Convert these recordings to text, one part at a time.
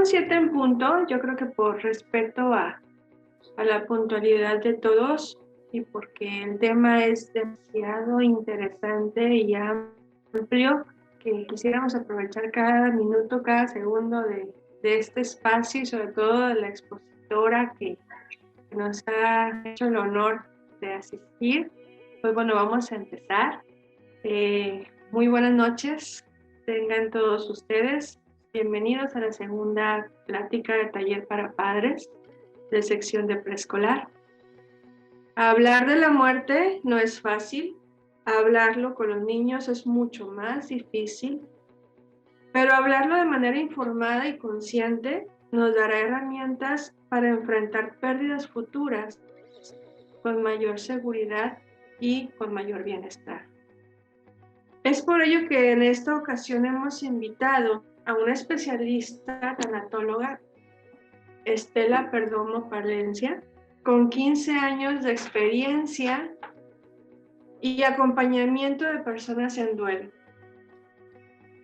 7 en punto. Yo creo que por respeto a la puntualidad de todos y porque el tema es demasiado interesante y amplio, que quisiéramos aprovechar cada minuto, cada segundo de este espacio y sobre todo de la expositora que nos ha hecho el honor de asistir. Pues bueno, vamos a empezar. Muy buenas noches, tengan todos ustedes. Bienvenidos a la segunda plática de taller para padres de sección de preescolar. Hablar de la muerte no es fácil, hablarlo con los niños es mucho más difícil, pero hablarlo de manera informada y consciente nos dará herramientas para enfrentar pérdidas futuras con mayor seguridad y con mayor bienestar. Es por ello que en esta ocasión hemos invitado a una especialista tanatóloga, Estela Perdomo Palencia, con 15 años de experiencia y acompañamiento de personas en duelo.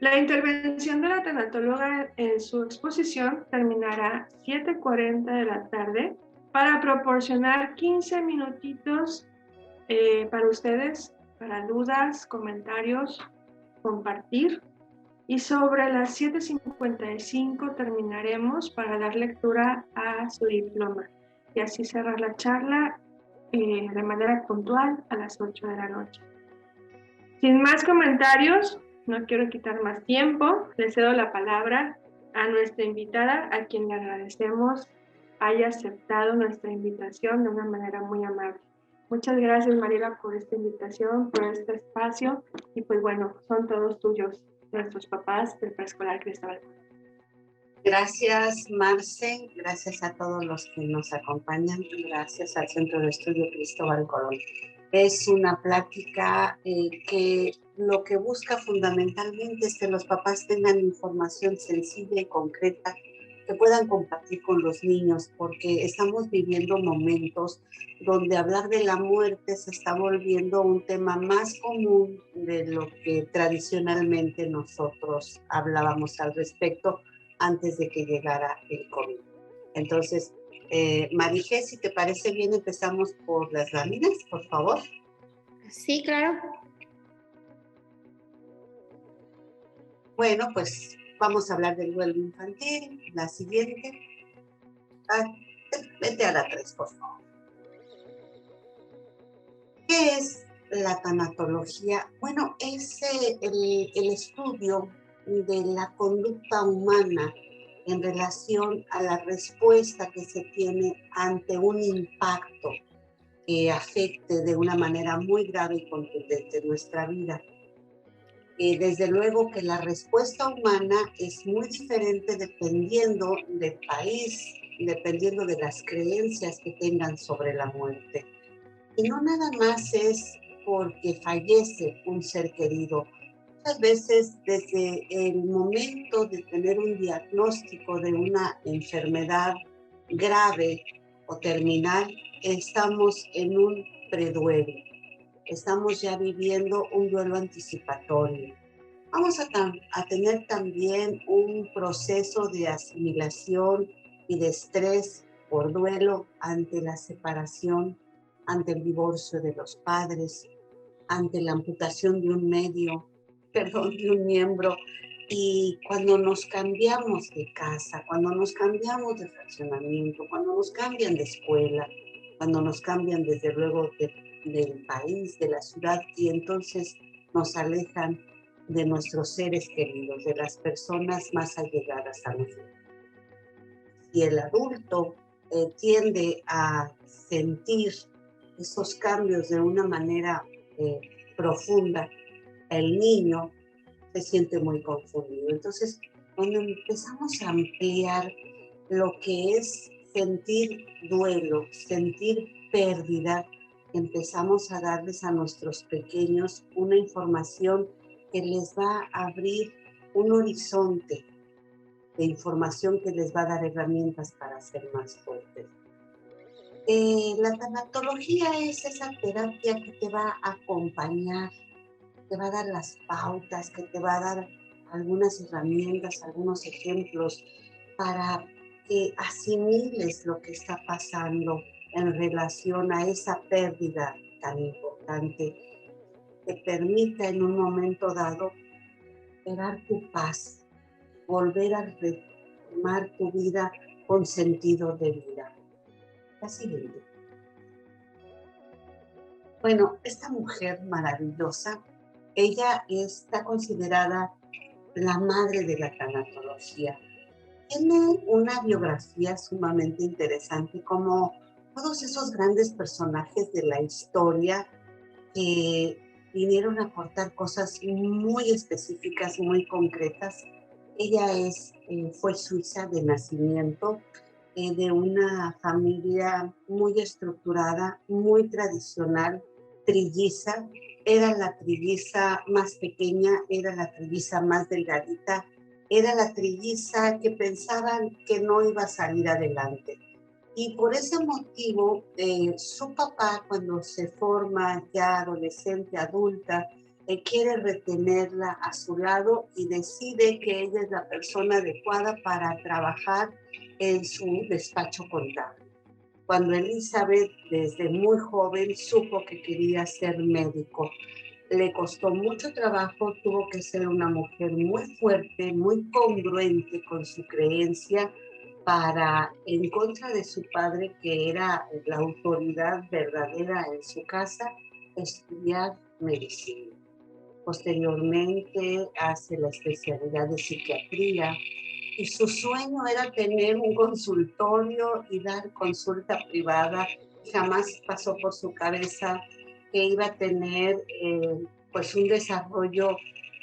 La intervención de la tanatóloga en su exposición terminará 7:40 de la tarde para proporcionar 15 minutitos para ustedes, para dudas, comentarios, compartir. Y sobre las 7:55 terminaremos para dar lectura a su diploma y así cerrar la charla de manera puntual a las 8 de la noche. Sin más comentarios, no quiero quitar más tiempo, le cedo la palabra a nuestra invitada, a quien le agradecemos haya aceptado nuestra invitación de una manera muy amable. Muchas gracias, Mariela, por esta invitación, por este espacio, y pues bueno, son todos tuyos, nuestros papás del preescolar Cristóbal. Gracias, Marce, gracias a todos los que nos acompañan, gracias al Centro de Estudio Cristóbal Colón. Es una plática que lo que busca fundamentalmente es que los papás tengan información sencilla y concreta que puedan compartir con los niños, porque estamos viviendo momentos donde hablar de la muerte se está volviendo un tema más común de lo que tradicionalmente nosotros hablábamos al respecto antes de que llegara el COVID. Entonces, Marije, si te parece bien, empezamos por las láminas, por favor. Sí, claro. Bueno, pues vamos a hablar del duelo infantil. La siguiente. Vete a la 3, por favor. ¿Qué es la tanatología? Bueno, es el estudio de la conducta humana en relación a la respuesta que se tiene ante un impacto que afecte de una manera muy grave y contundente nuestra vida. Desde luego que la respuesta humana es muy diferente dependiendo del país, dependiendo de las creencias que tengan sobre la muerte. Y no nada más es porque fallece un ser querido. Muchas veces desde el momento de tener un diagnóstico de una enfermedad grave o terminal, estamos en un preduelo. Estamos ya viviendo un duelo anticipatorio. Vamos a tener también un proceso de asimilación y de estrés por duelo ante la separación, ante el divorcio de los padres, ante la amputación de un de un miembro. Y cuando nos cambiamos de casa, cuando nos cambiamos de fraccionamiento, cuando nos cambian de escuela, cuando nos cambian desde luego del país, de la ciudad, y entonces nos alejan de nuestros seres queridos, de las personas más allegadas a nosotros. Y el adulto tiende a sentir esos cambios de una manera profunda, el niño se siente muy confundido. Entonces, cuando empezamos a ampliar lo que es sentir duelo, sentir pérdida, empezamos a darles a nuestros pequeños una información que les va a abrir un horizonte de información que les va a dar herramientas para ser más fuertes. La tanatología es esa terapia que te va a acompañar, te va a dar las pautas, que te va a dar algunas herramientas, algunos ejemplos para que asimiles lo que está pasando en relación a esa pérdida tan importante, te permita en un momento dado recuperar tu paz, volver a retomar tu vida con sentido de vida. La siguiente. Bueno, esta mujer maravillosa, ella está considerada la madre de la tanatología. Tiene una biografía sumamente interesante, como todos esos grandes personajes de la historia que vinieron a aportar cosas muy específicas, muy concretas. Ella fue suiza de nacimiento, de una familia muy estructurada, muy tradicional, trilliza. Era la trilliza más pequeña, era la trilliza más delgadita, era la trilliza que pensaban que no iba a salir adelante. Y por ese motivo, su papá, cuando se forma ya adolescente, adulta, quiere retenerla a su lado y decide que ella es la persona adecuada para trabajar en su despacho contable. Cuando Elizabeth, desde muy joven, supo que quería ser médico, le costó mucho trabajo, tuvo que ser una mujer muy fuerte, muy congruente con su creencia, para, en contra de su padre, que era la autoridad verdadera en su casa, estudiar medicina. Posteriormente hace la especialidad de psiquiatría y su sueño era tener un consultorio y dar consulta privada. Jamás pasó por su cabeza que iba a tener pues un desarrollo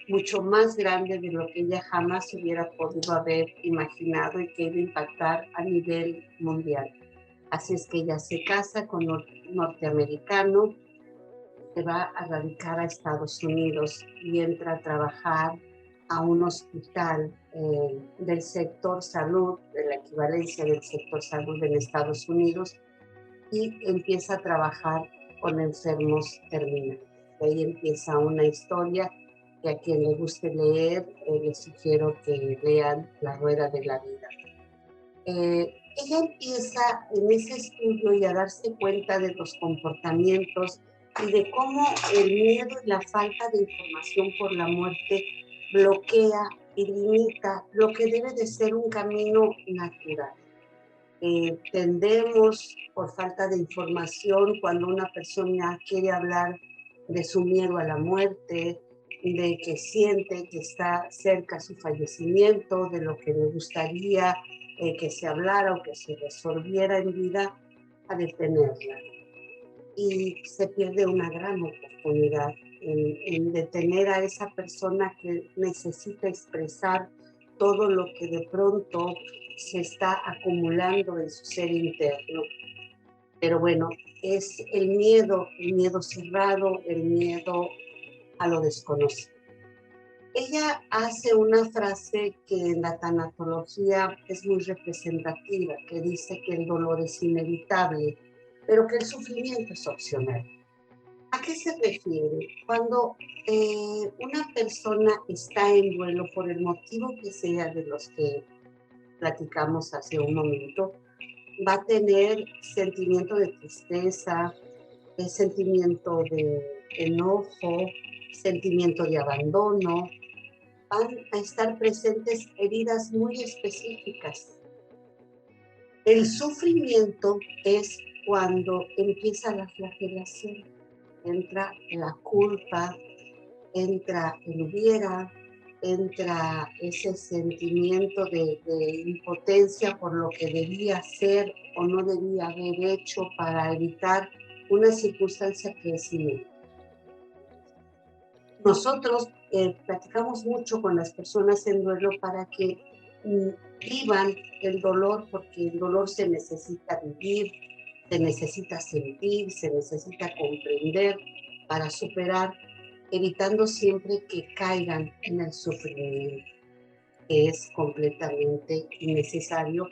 mucho más grande de lo que ella jamás hubiera podido haber imaginado y que iba a impactar a nivel mundial. Así es que ella se casa con un norteamericano, se va a radicar a Estados Unidos y entra a trabajar a un hospital del sector salud, de la equivalencia del sector salud en Estados Unidos, y empieza a trabajar con enfermos terminales. De ahí empieza una historia que a quien le guste leer, les sugiero que lean La Rueda de la Vida. Ella empieza en ese estudio y a darse cuenta de los comportamientos y de cómo el miedo y la falta de información por la muerte bloquea y limita lo que debe de ser un camino natural. Tendemos, por falta de información, cuando una persona quiere hablar de su miedo a la muerte, de que siente que está cerca su fallecimiento, de lo que le gustaría que se hablara o que se resolviera en vida, a detenerla. Y se pierde una gran oportunidad en detener a esa persona que necesita expresar todo lo que de pronto se está acumulando en su ser interno. Pero bueno, es el miedo cerrado, el miedo a lo desconocido. Ella hace una frase que en la tanatología es muy representativa, que dice que el dolor es inevitable, pero que el sufrimiento es opcional. ¿A qué se refiere? Cuando una persona está en duelo por el motivo que sea de los que platicamos hace un momento, va a tener sentimiento de tristeza, sentimiento de enojo, sentimiento de abandono. Van a estar presentes heridas muy específicas. El sufrimiento es cuando empieza la flagelación, entra la culpa, entra el hubiera, entra ese sentimiento de impotencia por lo que debía hacer o no debía haber hecho para evitar una circunstancia que es inevitable. Nosotros platicamos mucho con las personas en duelo para que vivan el dolor, porque el dolor se necesita vivir, se necesita sentir, se necesita comprender para superar, evitando siempre que caigan en el sufrimiento, que es completamente innecesario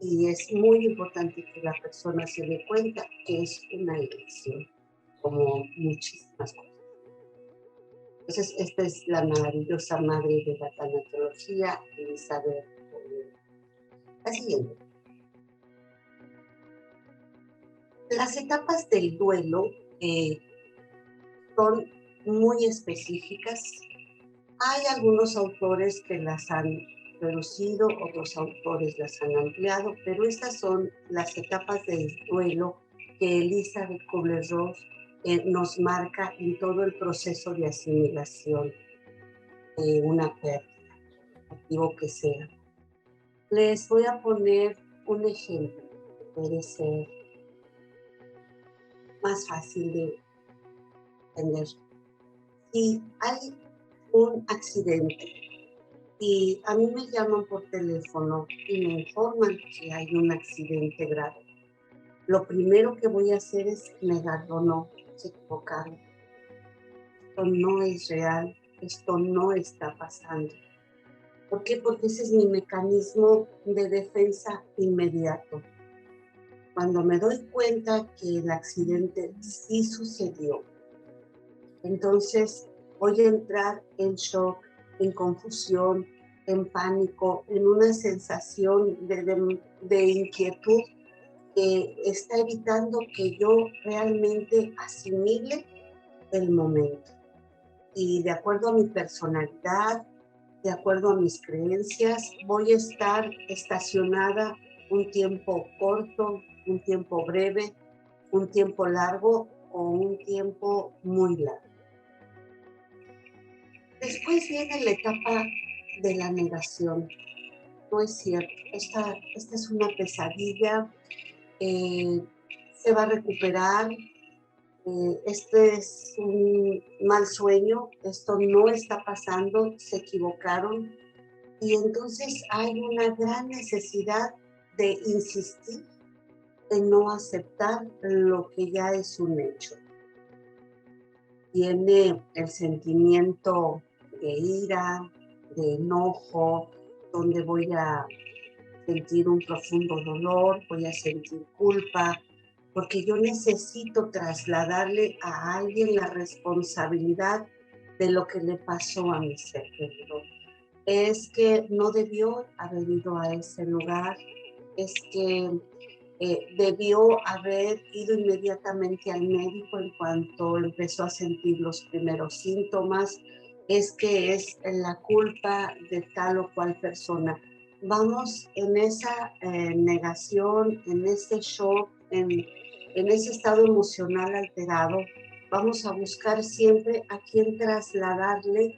y es muy importante que la persona se dé cuenta que es una elección, como muchísimas cosas. Entonces, esta es la maravillosa madre de la tanatología, Elizabeth. La siguiente. Las etapas del duelo son muy específicas. Hay algunos autores que las han reducido, otros autores las han ampliado, pero estas son las etapas del duelo que Elizabeth Kubler-Ross nos marca en todo el proceso de asimilación de una pérdida, motivo que sea. Les voy a poner un ejemplo que puede ser más fácil de entender. Si hay un accidente y a mí me llaman por teléfono y me informan que hay un accidente grave, lo primero que voy a hacer es negarlo, no, se equivocaron. Esto no es real, esto no está pasando. ¿Por qué? Porque ese es mi mecanismo de defensa inmediato. Cuando me doy cuenta que el accidente sí sucedió, entonces voy a entrar en shock, en confusión, en pánico, en una sensación de inquietud que está evitando que yo realmente asimile el momento. Y de acuerdo a mi personalidad, de acuerdo a mis creencias, voy a estar estacionada un tiempo corto, un tiempo breve, un tiempo largo o un tiempo muy largo. Después viene la etapa de la negación. No es cierto, esta es una pesadilla, se va a recuperar, este es un mal sueño, esto no está pasando, se equivocaron. Y entonces hay una gran necesidad de insistir en no aceptar lo que ya es un hecho. Tiene el sentimiento de ira, de enojo, donde voy a sentir un profundo dolor, voy a sentir culpa, porque yo necesito trasladarle a alguien la responsabilidad de lo que le pasó a mi ser querido. Es que no debió haber ido a ese lugar, es que debió haber ido inmediatamente al médico en cuanto empezó a sentir los primeros síntomas, es que es la culpa de tal o cual persona. Vamos en esa negación, en ese shock, en ese estado emocional alterado, vamos a buscar siempre a quien trasladarle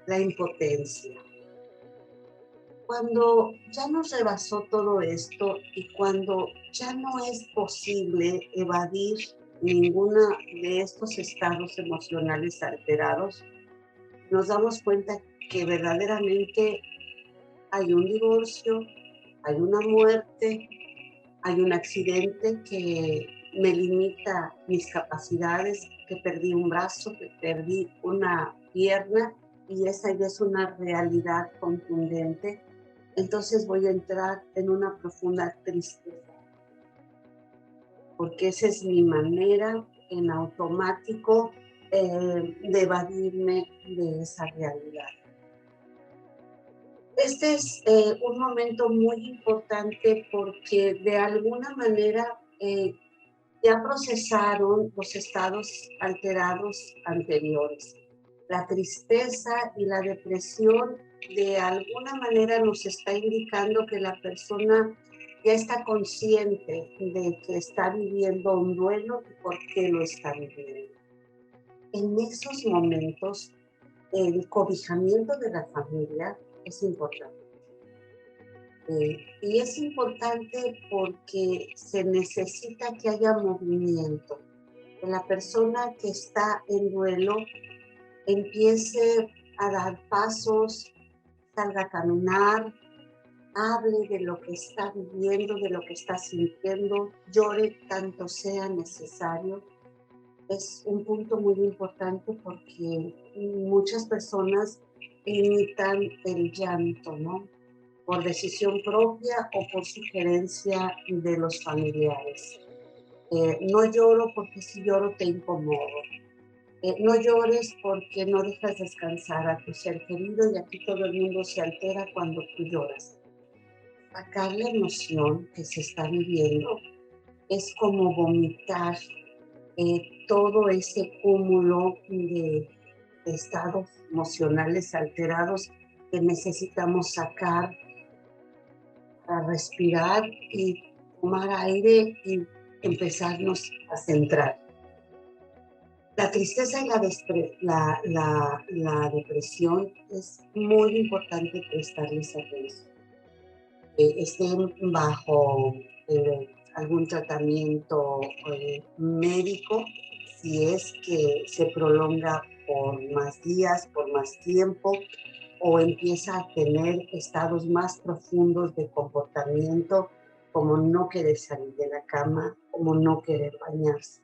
la impotencia. Cuando ya nos rebasó todo esto y cuando ya no es posible evadir ninguno de estos estados emocionales alterados, nos damos cuenta que verdaderamente hay un divorcio, hay una muerte, hay un accidente que me limita mis capacidades, que perdí un brazo, que perdí una pierna y esa ya es una realidad contundente. Entonces voy a entrar en una profunda tristeza, porque esa es mi manera en automático de evadirme de esa realidad. Este es un momento muy importante porque de alguna manera ya procesaron los estados alterados anteriores. La tristeza y la depresión de alguna manera nos está indicando que la persona ya está consciente de que está viviendo un duelo y por qué lo está viviendo. En esos momentos, el cobijamiento de la familia es importante. Y es importante porque se necesita que haya movimiento, que la persona que está en duelo empiece a dar pasos, salga a caminar, hable de lo que está viviendo, de lo que está sintiendo, llore tanto sea necesario. Es un punto muy importante porque muchas personas imitan el llanto, ¿no? Por decisión propia o por sugerencia de los familiares. No lloro porque si lloro te incomodo. No llores porque no dejas descansar a tu ser querido y aquí todo el mundo se altera cuando tú lloras. sacar la emoción que se está viviendo es como vomitar todo ese cúmulo de estados emocionales alterados que necesitamos sacar para respirar y tomar aire y empezarnos a centrar. La tristeza y la depresión es muy importante prestarles atención. Estén bajo algún tratamiento médico, si es que se prolonga por más días, por más tiempo, o empieza a tener estados más profundos de comportamiento, como no querer salir de la cama, como no querer bañarse,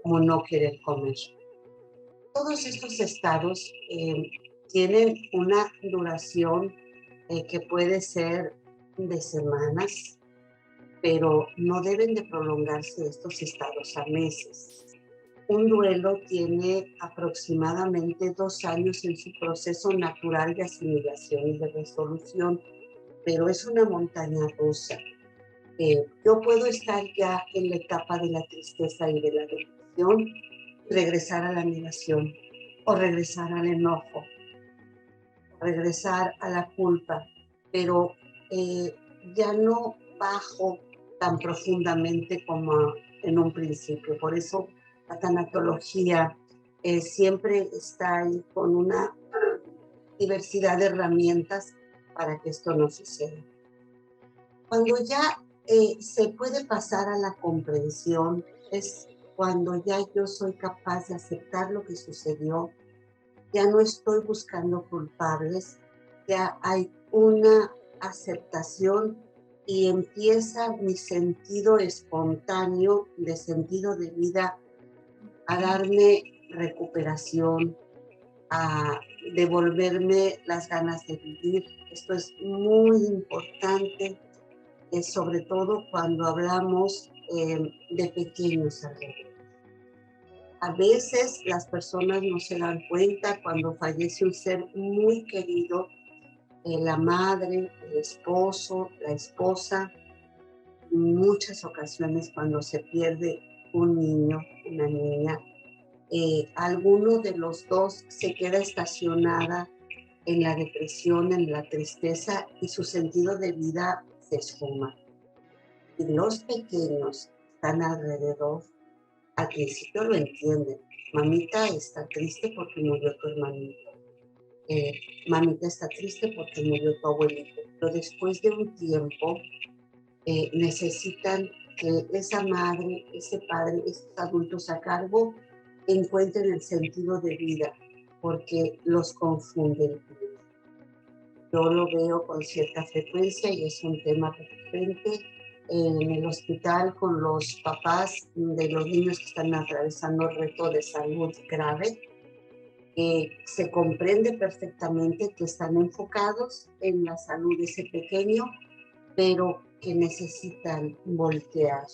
como no querer comer. Todos estos estados tienen una duración que puede ser de semanas, pero no deben de prolongarse estos estados a meses. Un duelo tiene aproximadamente 2 años en su proceso natural de asimilación y de resolución, pero es una montaña rusa. Yo puedo estar ya en la etapa de la tristeza y de la depresión, regresar a la negación, o regresar al enojo, o regresar a la culpa, pero ya no bajo tan profundamente como en un principio. Por eso la tanatología siempre está ahí con una diversidad de herramientas para que esto no suceda. Cuando ya se puede pasar a la comprensión, es cuando ya yo soy capaz de aceptar lo que sucedió, ya no estoy buscando culpables, ya hay una aceptación y empieza mi sentido espontáneo de sentido de vida a darme recuperación, a devolverme las ganas de vivir. Esto es muy importante, sobre todo cuando hablamos de pequeños alrededor. A veces las personas no se dan cuenta cuando fallece un ser muy querido, la madre, el esposo, la esposa, en muchas ocasiones cuando se pierde un niño, una niña, alguno de los dos se queda estacionada en la depresión, en la tristeza y su sentido de vida se esfuma. Y los pequeños están alrededor, al principio lo entienden. Mamita está triste porque murió tu hermanito. Mamita está triste porque murió tu abuelito. Pero después de un tiempo necesitan que esa madre, ese padre, esos adultos a cargo encuentren el sentido de vida porque los confunden. Yo lo veo con cierta frecuencia y es un tema recurrente en el hospital con los papás de los niños que están atravesando reto de salud grave. Se comprende perfectamente que están enfocados en la salud de ese pequeño, pero que necesitan voltear,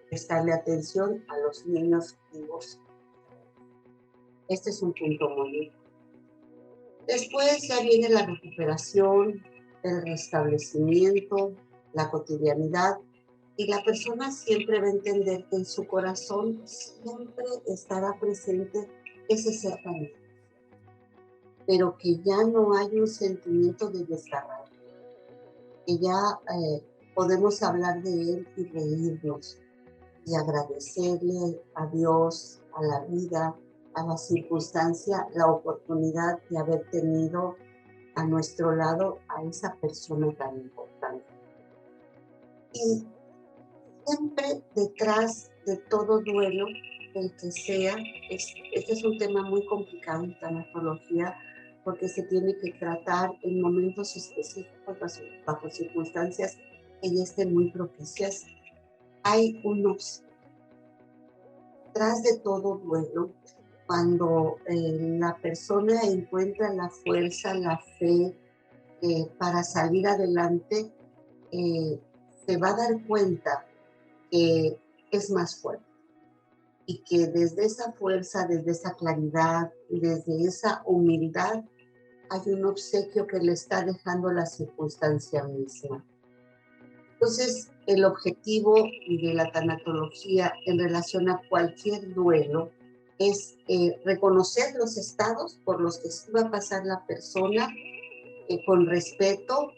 prestarle atención a los niños vivos. Este es un punto muy importante. Después ya viene la recuperación, el restablecimiento, la cotidianidad, y la persona siempre va a entender que en su corazón siempre estará presente ese ser tan especial, pero que ya no hay un sentimiento de desgarrar, que ya podemos hablar de él y reírnos y agradecerle a Dios, a la vida, a la circunstancia, la oportunidad de haber tenido a nuestro lado a esa persona tan importante. Y siempre detrás de todo duelo, el que sea, este es un tema muy complicado en tanatología porque se tiene que tratar en momentos específicos bajo circunstancias que ya estén muy propicias. Hay un obstáculo. Detrás de todo duelo, cuando la persona encuentra la fuerza, la fe para salir adelante, se va a dar cuenta que es más fuerte y que desde esa fuerza, desde esa claridad, desde esa humildad, hay un obsequio que le está dejando la circunstancia misma. Entonces, el objetivo de la tanatología en relación a cualquier duelo es reconocer los estados por los que sí va a pasar la persona con respeto,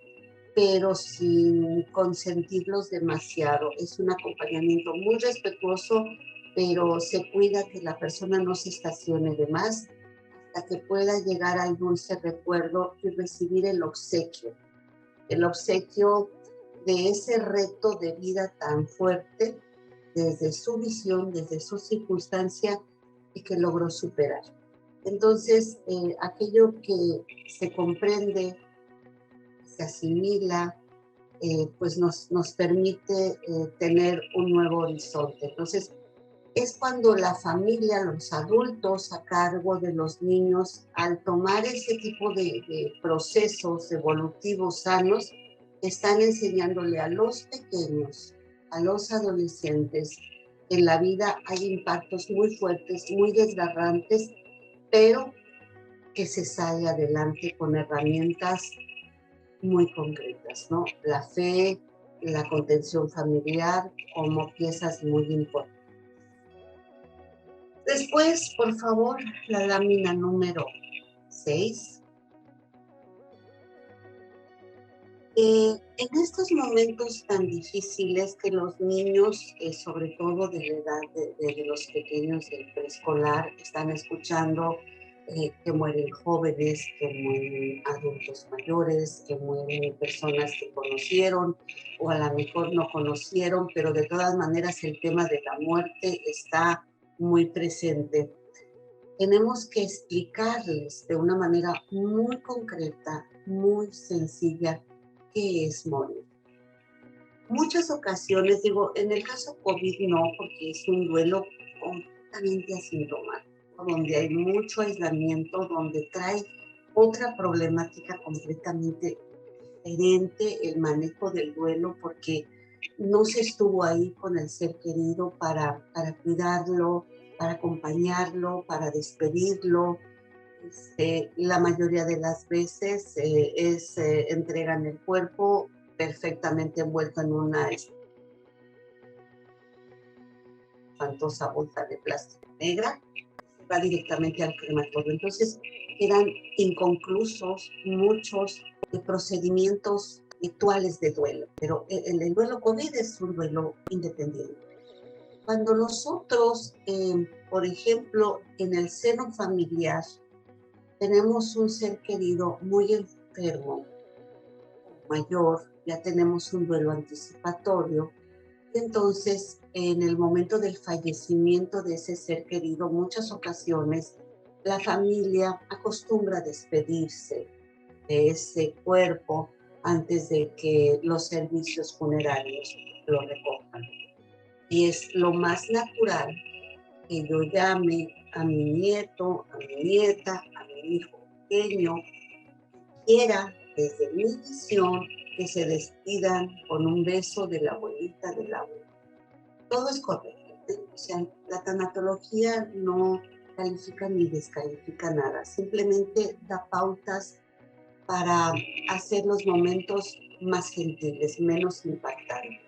pero sin consentirlos demasiado. Es un acompañamiento muy respetuoso, pero se cuida que la persona no se estacione de más hasta que pueda llegar al dulce recuerdo y recibir el obsequio de ese reto de vida tan fuerte desde su visión, desde su circunstancia y que logró superar. Entonces, aquello que se comprende, se asimila, pues nos permite tener un nuevo horizonte. Entonces, es cuando la familia, los adultos a cargo de los niños, al tomar ese tipo de procesos evolutivos sanos, están enseñándole a los pequeños, a los adolescentes, que en la vida hay impactos muy fuertes, muy desgarrantes, pero que se sale adelante con herramientas muy concretas, ¿no? La fe, la contención familiar como piezas muy importantes. Después, por favor, la lámina número 6. En estos momentos tan difíciles que los niños, sobre todo de la edad de los pequeños del preescolar, están escuchando que mueren jóvenes, que mueren adultos mayores, que mueren personas que conocieron o a lo mejor no conocieron, pero de todas maneras el tema de la muerte está muy presente. Tenemos que explicarles de una manera muy concreta, muy sencilla, qué es morir. Muchas ocasiones, digo, en el caso COVID no, porque es un duelo completamente asintomático, donde hay mucho aislamiento, donde trae otra problemática completamente diferente el manejo del duelo, porque no se estuvo ahí con el ser querido para cuidarlo, para acompañarlo, para despedirlo. La mayoría de las veces entregan el cuerpo perfectamente envuelto en una espantosa bolsa de plástico negra, va directamente al crematorio. Entonces quedan inconclusos muchos procedimientos rituales de duelo, pero el duelo COVID es un duelo independiente. Cuando nosotros, por ejemplo, en el seno familiar, tenemos un ser querido muy enfermo, mayor, ya tenemos un duelo anticipatorio, entonces en el momento del fallecimiento de ese ser querido, muchas ocasiones la familia acostumbra a despedirse de ese cuerpo antes de que los servicios funerarios lo recojan. Y es lo más natural que yo llame a mi nieto, a mi nieta, a mi hijo pequeño, quiera desde mi visión que se despidan con un beso de la abuelita, del abuelo. Todo es correcto. O sea, la tanatología no califica ni descalifica nada, simplemente da pautas para hacer los momentos más gentiles, menos impactantes.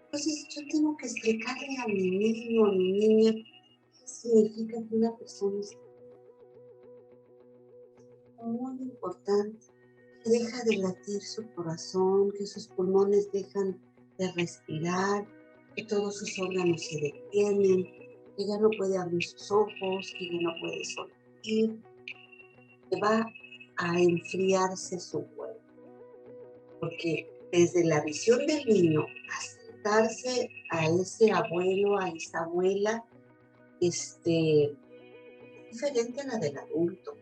Entonces yo tengo que explicarle a mi niño, a mi niña, qué significa que una persona es muy importante, que deja de latir su corazón, que sus pulmones dejan de respirar, que todos sus órganos se detienen, que ya no puede abrir sus ojos, que ya no puede sonreír, que va a enfriarse su cuerpo. Porque desde la visión del niño, acercarse a ese abuelo, a esa abuela, diferente a la del adulto.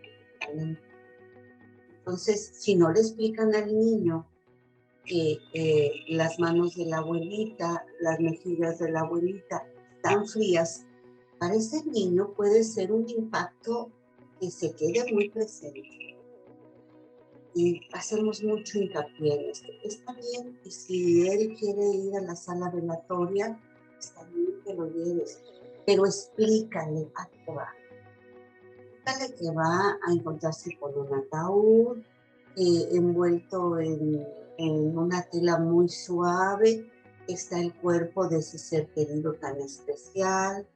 Entonces, si no le explican al niño que las manos de la abuelita, las mejillas de la abuelita están frías, para ese niño puede ser un impacto que se quede muy presente. Y hacemos mucho hincapié en esto. Está bien, y si él quiere ir a la sala velatoria, está bien que lo lleves, pero explícale a qué va. Explícale que va a encontrarse con un ataúd envuelto en en una tela muy suave está el cuerpo de ese ser querido tan especial,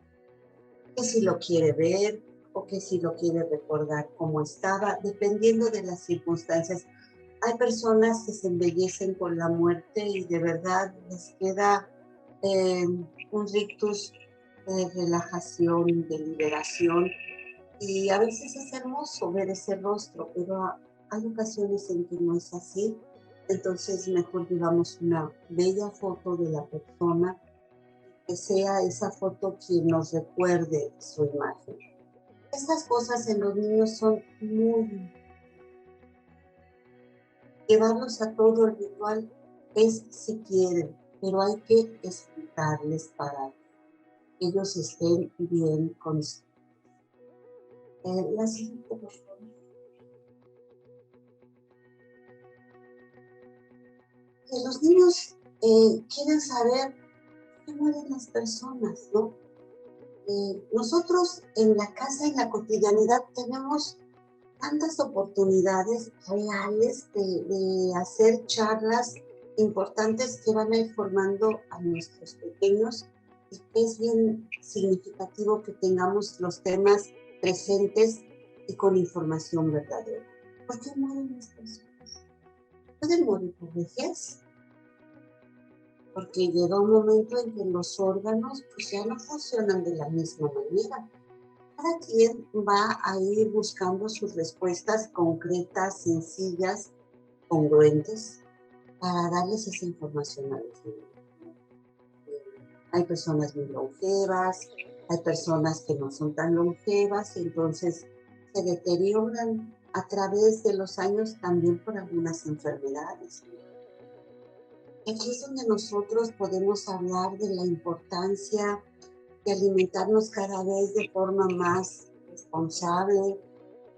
que si lo quiere ver o que si lo quiere recordar cómo estaba, dependiendo de las circunstancias. Hay personas que se embellecen con la muerte y de verdad les queda un rictus de relajación, de liberación, y a veces es hermoso ver ese rostro, pero hay ocasiones en que no es así. Entonces mejor llevamos una bella foto de la persona, que sea esa foto quien nos recuerde su imagen. Estas cosas en los niños son muy... Llevarlos a todo el ritual es si quieren, pero hay que explicarles para que ellos estén bien conscientes. La siguiente, por favor. Que los niños quieren saber qué mueren las personas, ¿no? Nosotros en la casa, en la cotidianidad, tenemos tantas oportunidades reales de hacer charlas importantes que van a ir formando a nuestros pequeños, y que es bien significativo que tengamos los temas presentes y con información verdadera. ¿Por qué mueren las personas? Pueden morir por vejez, porque llega un momento en que los órganos pues ya no funcionan de la misma manera. Cada quien va a ir buscando sus respuestas concretas, sencillas, congruentes, para darles esa información a los niños. Hay personas muy longevas, hay personas que no son tan longevas, y entonces se deterioran a través de los años también por algunas enfermedades. Aquí es donde nosotros podemos hablar de la importancia de alimentarnos cada vez de forma más responsable.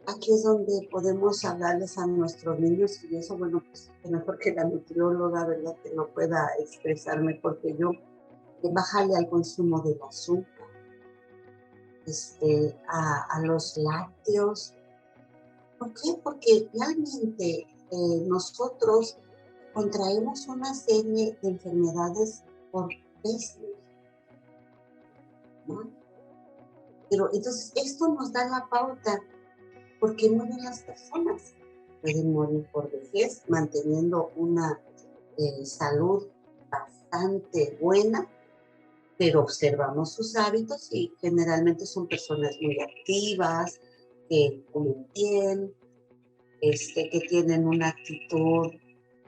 Aquí es donde podemos hablarles a nuestros niños, y eso, bueno, pues mejor que la nutrióloga, ¿verdad?, que lo pueda expresar mejor que yo, de bajarle al consumo del azúcar, a los lácteos. ¿Por qué? Porque realmente nosotros contraemos una serie de enfermedades por peso, ¿no? Pero entonces esto nos da la pauta. ¿Por qué mueren las personas? Pueden morir por vejez, manteniendo una salud bastante buena, pero observamos sus hábitos y generalmente son personas muy activas, que comen bien, que tienen una actitud,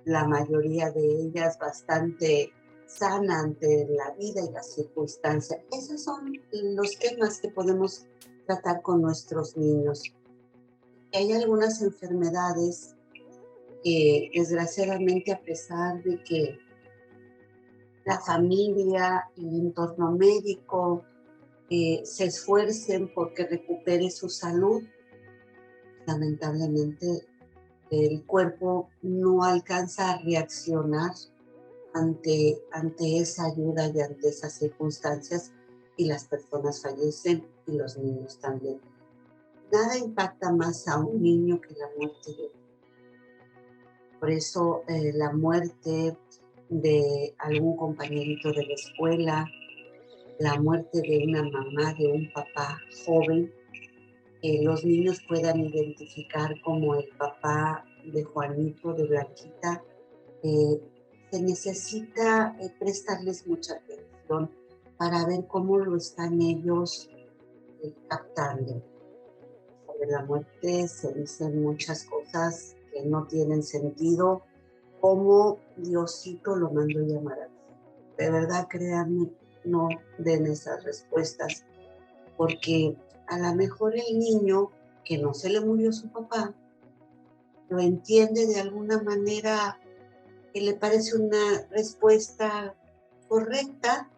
la mayoría de ellas, bastante sana ante la vida y las circunstancias. Esos son los temas que podemos tratar con nuestros niños. Hay algunas enfermedades que desgraciadamente, a pesar de que la familia, el entorno médico se esfuercen porque recupere su salud, lamentablemente el cuerpo no alcanza a reaccionar ante esa ayuda y ante esas circunstancias, y las personas fallecen y los niños también. Nada impacta más a un niño que la muerte de otro. Por eso la muerte de algún compañerito de la escuela, la muerte de una mamá, de un papá joven, que los niños puedan identificar como el papá de Juanito, de Blanquita, se necesita prestarles mucha atención para ver cómo lo están ellos captando. Sobre la muerte se dicen muchas cosas que no tienen sentido, como Diosito lo mandó llamar a mí. De verdad, créanme, no den esas respuestas, porque a lo mejor el niño que no se le murió su papá lo entiende de alguna manera que le parece una respuesta correcta,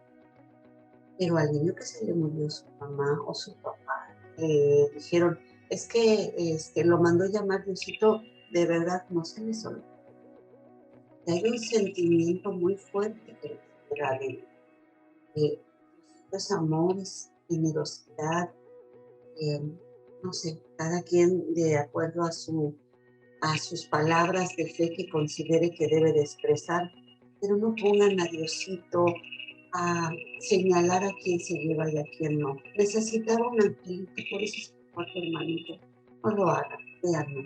pero al niño que se le murió su mamá o su papá dijeron, es que lo mandó llamar Diosito, de verdad no se les olvidó. Hay un sentimiento muy fuerte que espera de los amores, generosidad, no sé, cada quien de acuerdo a su a sus palabras de fe que considere que debe de expresar, pero no pongan a Diosito a señalar a quién se lleva y a quién no. Necesitaba un angelito, por eso se fue tu hermanito. No lo haga, véanlo.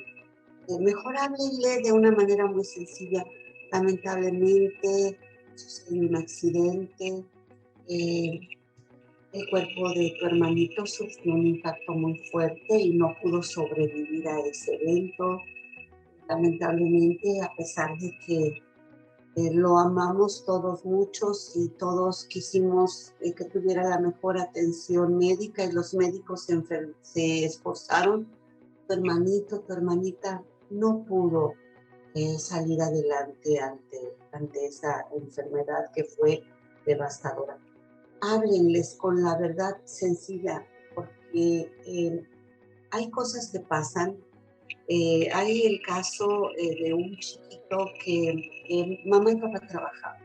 Mejor háblenle de una manera muy sencilla. Lamentablemente sucedió un accidente, el cuerpo de tu hermanito sufrió un impacto muy fuerte y no pudo sobrevivir a ese evento. Lamentablemente, a pesar de que lo amamos todos muchos y todos quisimos que tuviera la mejor atención médica y los médicos se esforzaron, tu hermanito, tu hermanita no pudo salir adelante ante esa enfermedad que fue devastadora. Háblenles con la verdad sencilla, porque hay cosas que pasan. Hay el caso de un chiquito que mamá y papá trabajaban.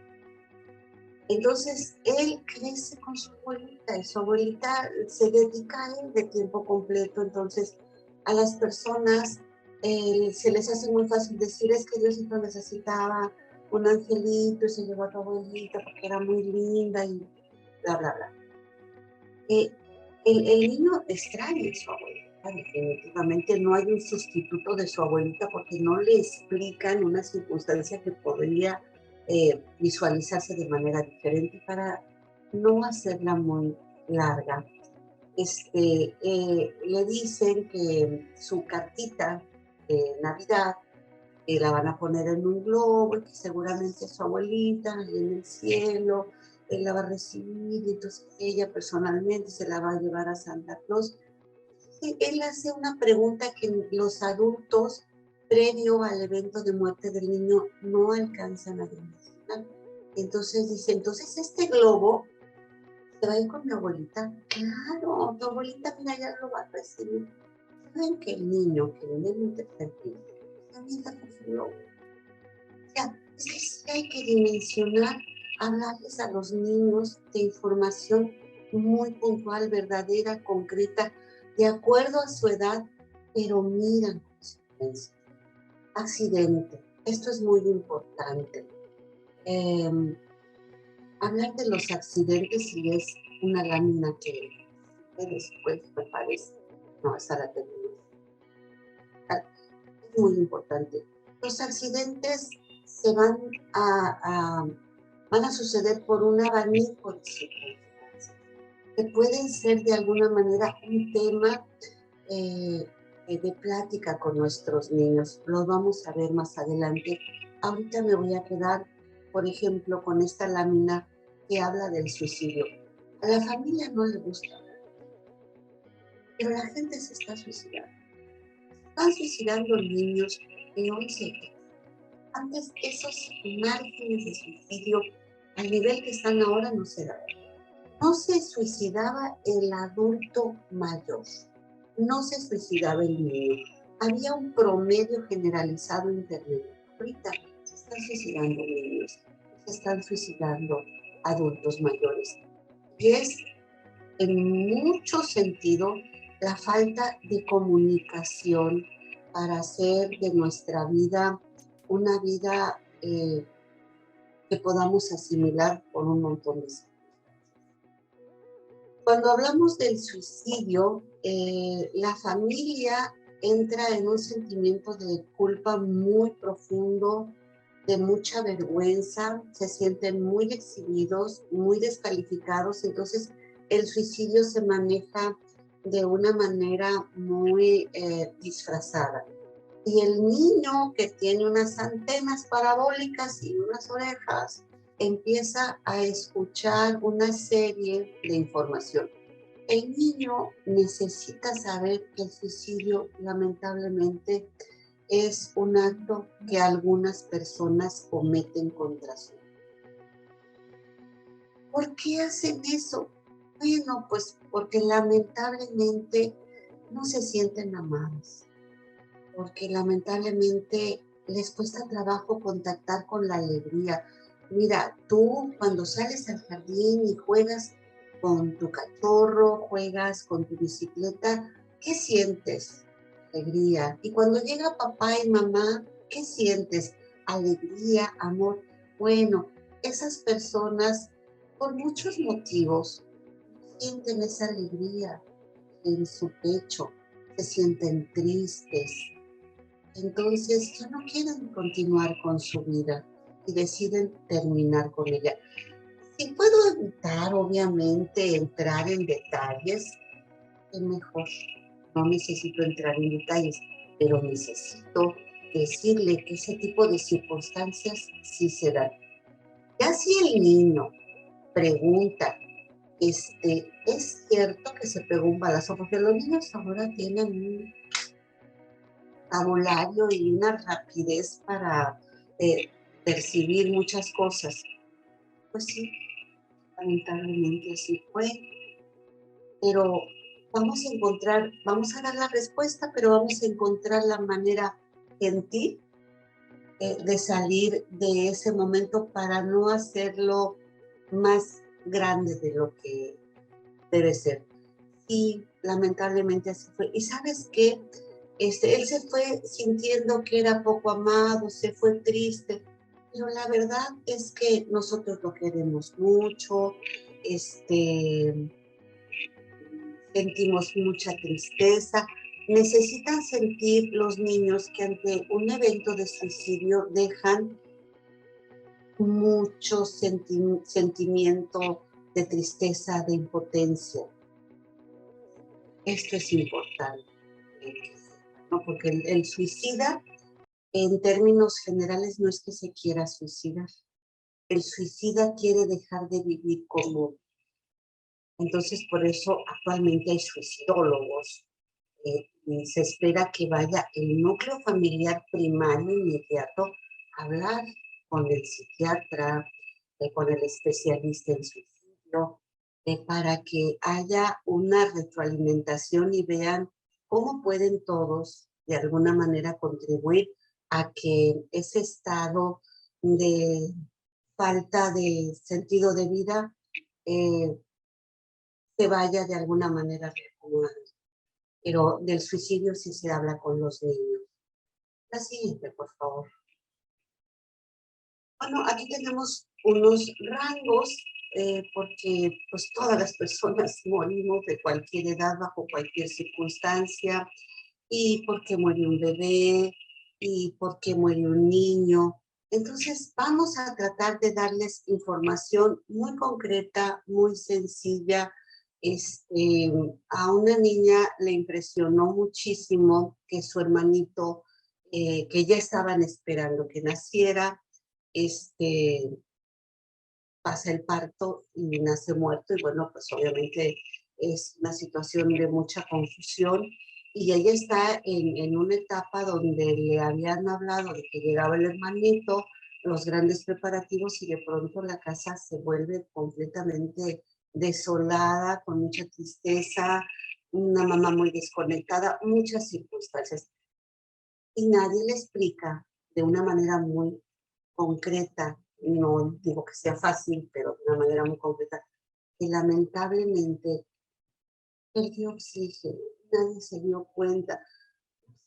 Entonces, él crece con su abuelita y su abuelita se dedica a él de tiempo completo. Entonces, a las personas se les hace muy fácil decir, es que Diosito necesitaba un angelito y se llevó a tu abuelita porque era muy linda y bla, bla, bla. El niño extraña a su abuelita. Definitivamente no hay un sustituto de su abuelita porque no le explican una circunstancia que podría visualizarse de manera diferente. Para no hacerla muy larga, le dicen que su cartita de Navidad la van a poner en un globo y que seguramente su abuelita ahí en el cielo la va a recibir y entonces ella personalmente se la va a llevar a Santa Claus. Él hace una pregunta que los adultos, previo al evento de muerte del niño, no alcanzan a dimensionar. Entonces dice, entonces este globo se va a ir con mi abuelita. Claro, tu abuelita, mira, ya lo va a recibir. ¿Saben que el niño que viene en un tercer piso también está con su globo? O sea, es que sí hay que dimensionar, hablarles a los niños de información muy puntual, verdadera, concreta, de acuerdo a su edad, pero miran consecuencias. Accidente, esto es muy importante. Hablar de los accidentes si es una lámina que después me parece, no, esa la tengo. Es muy importante. Los accidentes se van a suceder por un abanico de circunstancias, que pueden ser de alguna manera un tema de plática con nuestros niños. Lo vamos a ver más adelante. Ahorita me voy a quedar, por ejemplo, con esta lámina que habla del suicidio. A la familia no le gusta, pero la gente se está suicidando. Están suicidando niños de 11 años. Antes esos márgenes de suicidio al nivel que están ahora no se daban. No se suicidaba el adulto mayor, no se suicidaba el niño. Había un promedio generalizado intermedio. Ahorita se están suicidando niños, se están suicidando adultos mayores. Y es en mucho sentido la falta de comunicación para hacer de nuestra vida una vida que podamos asimilar por un montón de circunstancias. Cuando hablamos del suicidio, la familia entra en un sentimiento de culpa muy profundo, de mucha vergüenza, se sienten muy exhibidos, muy descalificados, entonces el suicidio se maneja de una manera muy disfrazada. Y el niño que tiene unas antenas parabólicas y unas orejas empieza a escuchar una serie de información. El niño necesita saber que el suicidio lamentablemente es un acto que algunas personas cometen contra su vida. ¿Por qué hacen eso? Bueno, pues porque lamentablemente no se sienten amados, porque lamentablemente les cuesta trabajo contactar con la alegría. Mira, tú cuando sales al jardín y juegas con tu cachorro, juegas con tu bicicleta, ¿qué sientes? alegría. Y cuando llega papá y mamá, ¿qué sientes? Alegría, amor. Bueno, esas personas, por muchos motivos, sienten esa alegría en su pecho, se sienten tristes. Entonces ya no quieren continuar con su vida y deciden terminar con ella. Si puedo evitar, obviamente, entrar en detalles, es mejor. No necesito entrar en detalles, pero necesito decirle que ese tipo de circunstancias sí se dan. Ya si el niño pregunta, ¿es cierto que se pegó un balazo? Porque los niños ahora tienen un vocabulario y una rapidez para percibir muchas cosas. Pues sí, lamentablemente así fue. Pero vamos a dar la respuesta, pero vamos a encontrar la manera gentil de salir de ese momento para no hacerlo más grande de lo que debe ser. Y lamentablemente así fue. ¿Y sabes qué? Él se fue sintiendo que era poco amado, se fue triste, pero la verdad es que nosotros lo queremos mucho, sentimos mucha tristeza. Necesitan sentir los niños que ante un evento de suicidio dejan mucho sentimiento de tristeza, de impotencia. Esto es importante, ¿no? Porque el suicida, en términos generales, no es que se quiera suicidar. El suicida quiere dejar de vivir como. Entonces, por eso actualmente hay suicidólogos. Y se espera que vaya el núcleo familiar primario inmediato a hablar con el psiquiatra, con el especialista en suicidio, para que haya una retroalimentación y vean cómo pueden todos de alguna manera contribuir a que ese estado de falta de sentido de vida se vaya de alguna manera reacomodando. Pero del suicidio sí se habla con los niños. La siguiente, por favor. Bueno, aquí tenemos unos rangos, porque pues todas las personas morimos de cualquier edad, bajo cualquier circunstancia, y por qué muere un bebé, y por qué muere un niño. Entonces vamos a tratar de darles información muy concreta, muy sencilla. A una niña le impresionó muchísimo que su hermanito, que ya estaban esperando que naciera, pasa el parto y nace muerto, y bueno, pues obviamente es una situación de mucha confusión, y ella está en una etapa donde le habían hablado de que llegaba el hermanito, los grandes preparativos, y de pronto la casa se vuelve completamente desolada, con mucha tristeza, una mamá muy desconectada, muchas circunstancias. Y nadie le explica de una manera muy concreta, no digo que sea fácil, pero de una manera muy concreta, que lamentablemente perdió oxígeno, nadie se dio cuenta.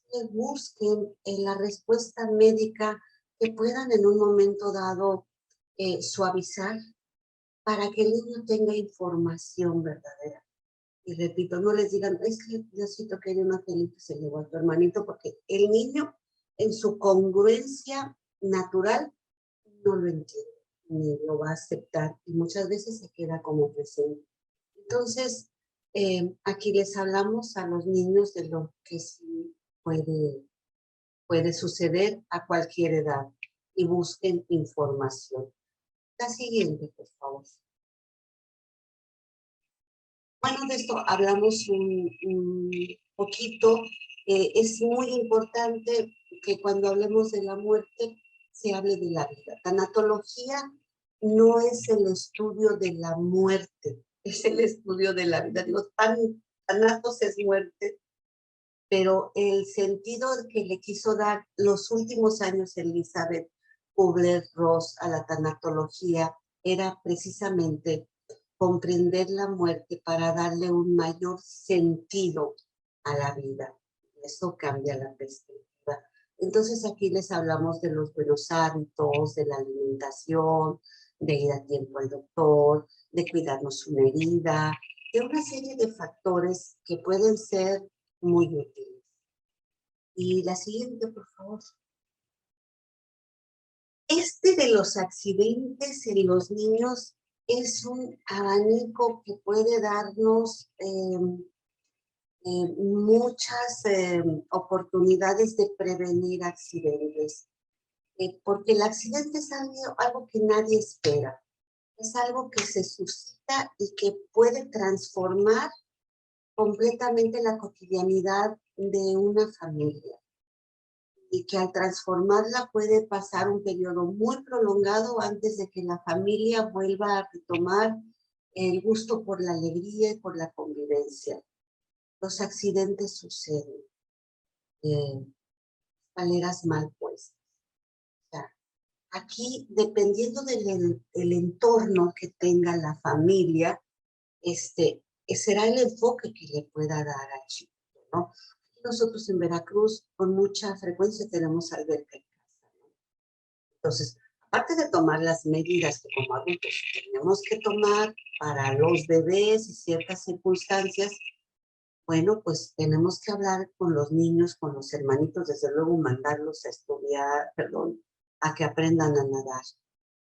Que busquen la respuesta médica que puedan en un momento dado suavizar para que el niño tenga información verdadera. Y repito, no les digan, es que Diosito quería un angelito y se llevó a tu hermanito, porque el niño en su congruencia natural no lo entiende, ni lo va a aceptar, y muchas veces se queda como presente. Entonces, aquí les hablamos a los niños de lo que sí puede suceder a cualquier edad, y busquen información. La siguiente, por favor. Bueno, de esto hablamos un poquito. Es muy importante que cuando hablemos de la muerte se hable de la vida. Tanatología no es el estudio de la muerte, es el estudio de la vida. Digo, tanatos es muerte, pero el sentido que le quiso dar los últimos años Elizabeth Kubler-Ross a la tanatología era precisamente comprender la muerte para darle un mayor sentido a la vida. Eso cambia la perspectiva. Entonces aquí les hablamos de los buenos hábitos, de la alimentación, de ir a tiempo al doctor, de cuidarnos una herida, de una serie de factores que pueden ser muy útiles. Y la siguiente, por favor. Este de los accidentes en los niños es un abanico que puede darnos muchas oportunidades de prevenir accidentes. Porque el accidente es algo que nadie espera. Es algo que se suscita y que puede transformar completamente la cotidianidad de una familia. Y que al transformarla puede pasar un periodo muy prolongado antes de que la familia vuelva a retomar el gusto por la alegría y por la convivencia. Los accidentes suceden, escaleras mal puestas. O sea, aquí, dependiendo del entorno que tenga la familia, será el enfoque que le pueda dar al chico, ¿no? Nosotros en Veracruz con mucha frecuencia tenemos alberca en casa, ¿no? Entonces, aparte de tomar las medidas que como adultos tenemos que tomar para los bebés y ciertas circunstancias, bueno, pues tenemos que hablar con los niños, con los hermanitos, desde luego mandarlos a estudiar, perdón, a que aprendan a nadar.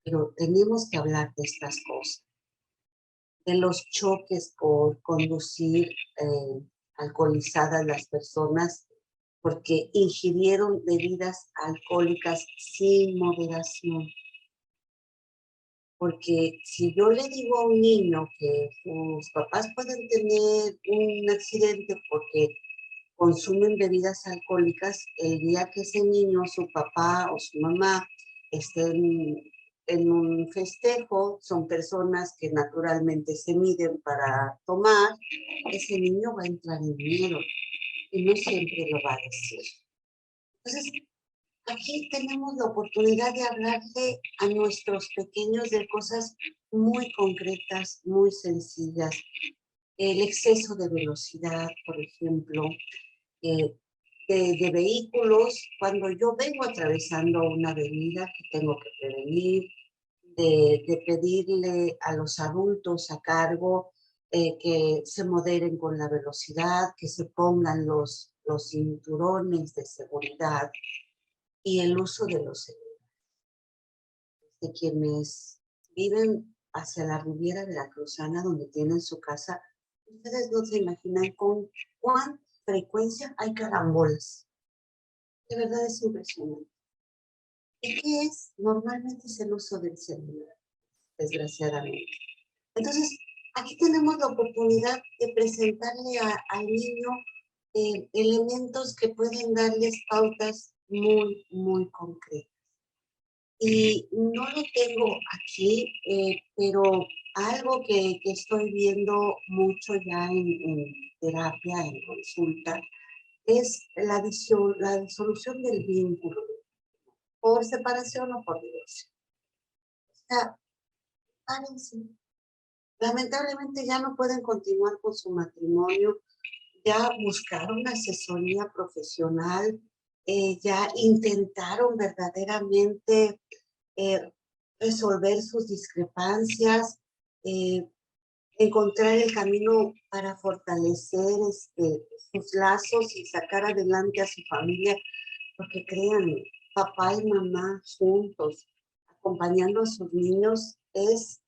Pero tenemos que hablar de estas cosas, de los choques por conducir alcoholizadas las personas porque ingirieron bebidas alcohólicas sin moderación. Porque si yo le digo a un niño que sus papás pueden tener un accidente porque consumen bebidas alcohólicas, el día que ese niño, su papá o su mamá estén en un festejo, son personas que naturalmente se miden para tomar, ese niño va a entrar en miedo y no siempre lo va a decir. Entonces, aquí tenemos la oportunidad de hablarle a nuestros pequeños de cosas muy concretas, muy sencillas. El exceso de velocidad, por ejemplo, de vehículos, cuando yo vengo atravesando una avenida que tengo que prevenir, de pedirle a los adultos a cargo que se moderen con la velocidad, que se pongan los cinturones de seguridad y el uso de los celulares. De quienes viven hacia la Riviera Veracruzana, donde tienen su casa, ustedes no se imaginan con cuán frecuencia hay carambolas. De verdad es impresionante. ¿Y qué es? Normalmente es el uso del celular, desgraciadamente. Entonces, aquí tenemos la oportunidad de presentarle al niño elementos que pueden darles pautas muy, muy concretas. Y no lo tengo aquí, pero algo que estoy viendo mucho ya en terapia, en consulta, es la disolución del vínculo, por separación o por divorcio. O sea, párense. Lamentablemente ya no pueden continuar con su matrimonio, ya buscaron asesoría profesional, ya intentaron verdaderamente resolver sus discrepancias, encontrar el camino para fortalecer sus lazos y sacar adelante a su familia, porque créanme, papá y mamá juntos, acompañando a sus niños, es,